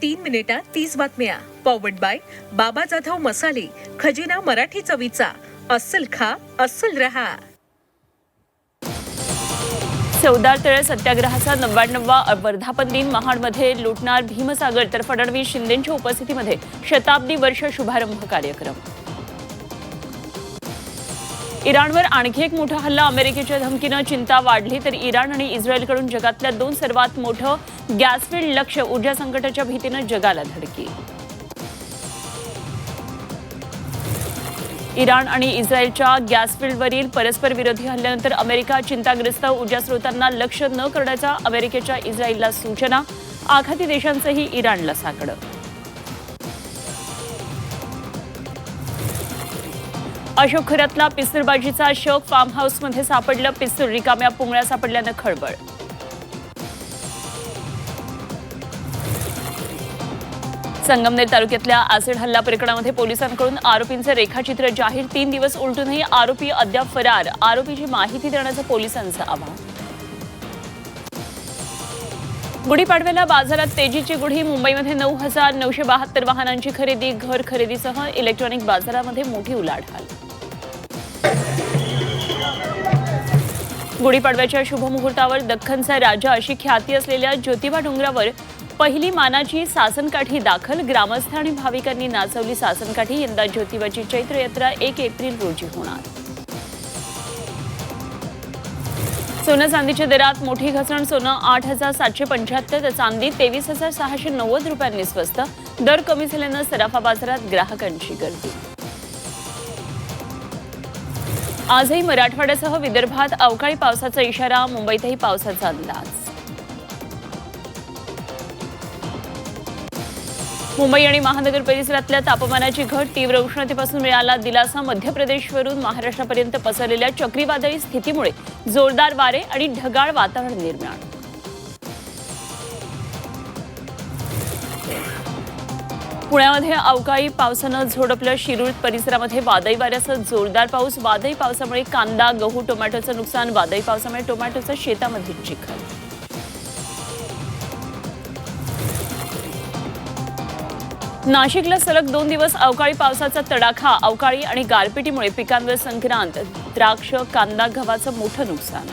3 मिनिटात 30 बातम्या. Powered by बाबा जाधव मसाले, खजिना मराठी चवीचा. अस्सल खा, अस्सल रहा. चवदार तळे सत्याग्रहाचा 99वा वर्धापन दिन. महाडमध्ये लुटणार भीमसागर तर फडणवीस शिंदेंच्या उपस्थितीमध्ये शताब्दी वर्ष शुभारंभ कार्यक्रम. इराणवर आणखी एक मोठा हल्ला. अमेरिकेच्या धमकीनं चिंता वाढली तर इराण आणि इस्रायलकडून जगातल्या 2 सर्वात मोठं गॅसफील्ड लक्ष्य. ऊर्जा संकटाच्या भीतीनं जगाला धडकी. इराण आणि इस्रायलच्या गॅसफील्डवरील परस्पर विरोधी हल्ल्यानंतर अमेरिका चिंताग्रस्त. ऊर्जा स्रोतांना लक्ष्य न करण्याच्या अमेरिकेच्या इस्रायलला सूचना. आघाती देशांचंही इराणला साकडं. अशोक खऱ्यातला पिस्तूलबाजीचा शक. फार्म हाऊसमध्ये सापडलं पिस्तूल. रिकाम्या पुंगळ्या सापडल्यानं खळबळ. संगमनेर तालुक्यातल्या ऍसिड हल्ला प्रकरणामध्ये पोलिसांकडून आरोपींचं रेखाचित्र जाहीर. 3 दिवस उलटूनही आरोपी अद्याप फरार. आरोपीची माहिती देण्याचं पोलिसांचं आवाहन. गुढीपाडव्याला बाजारात तेजीची गुढी. मुंबईमध्ये 9,972 वाहनांची खरेदी. घर खरेदीसह इलेक्ट्रॉनिक बाजारामध्ये मोठी उलाढाल. गुढीपाडव्याच्या शुभमुहूर्तावर दख्खनचा राजा अशी ख्याती असलेल्या ज्योतिबा डोंगरावर पहिली मानाची सासनकाठी दाखल. ग्रामस्थ आणि भाविकांनी नाचवली सासनकाठी. यंदा ज्योतिबाची चैत्र यात्रा 1 एप्रिल रोजी होणार. सोनं चांदीच्या दरात मोठी घसरण. सोनं 8,775 तर चांदी 23,690 रुपयांनी स्वस्त. दर कमी झाल्यानं सराफा बाजारात ग्राहकांची गर्दी. आजही मराठवाड्यासह विदर्भात अवकाळी पावसाचा इशारा. मुंबईतही पावसाचा अंदाज. मुंबई आणि महानगर परिसरातल्या तापमानाची घट. तीव्र उष्णतेपासून मिळाला दिलासा. मध्य प्रदेशवरून महाराष्ट्रापर्यंत पसरलेल्या चक्रीवादळी स्थितीमुळे जोरदार वारे आणि ढगाळ वातावरण निर्माण. पुण्यामध्ये अवकाळी पावसानं झोडपलं. शिरूर परिसरामध्ये वादळी वाऱ्यासह जोरदार पाऊस. वादळी पावसामुळे कांदा, गहू, टोमॅटोचं नुकसान. वादळी पावसामुळे टोमॅटोचं शेतामध्ये चिखल. नाशिकला सलग 2 दिवस अवकाळी पावसाचा तडाखा. अवकाळी आणि गारपिटीमुळे पिकांवर संक्रांत. द्राक्ष, कांदा, गव्हाचं मोठं नुकसान.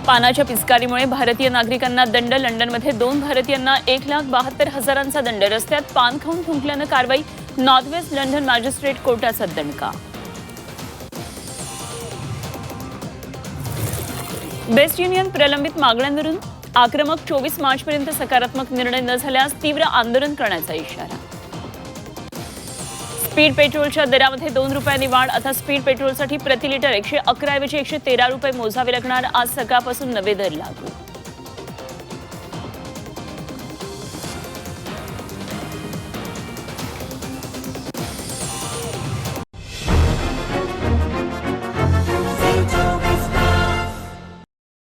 पानाच्या पिचकारीमुळे भारतीय नागरिकांना दंड. लंडनमध्ये 2 भारतीयांना 1,72,000 दंड. रस्त्यात पान खाऊन थुंकल्यानं कारवाई. नॉर्थ वेस्ट लंडन मॅजिस्ट्रेट कोर्टाचा दणका. बेस्ट युनियन प्रलंबित मागण्यांवरून आक्रमक. 24 मार्चपर्यंत सकारात्मक निर्णय न झाल्यास तीव्र आंदोलन करण्याचा इशारा. स्पीड पेट्रोलच्या दरामध्ये 2 रुपयांनी वाढ. आता स्पीड पेट्रोलसाठी प्रति लिटर 111 ऐवजी 113 रुपये मोजावे लागणार. आज सकाळपासून नवे दर लागू.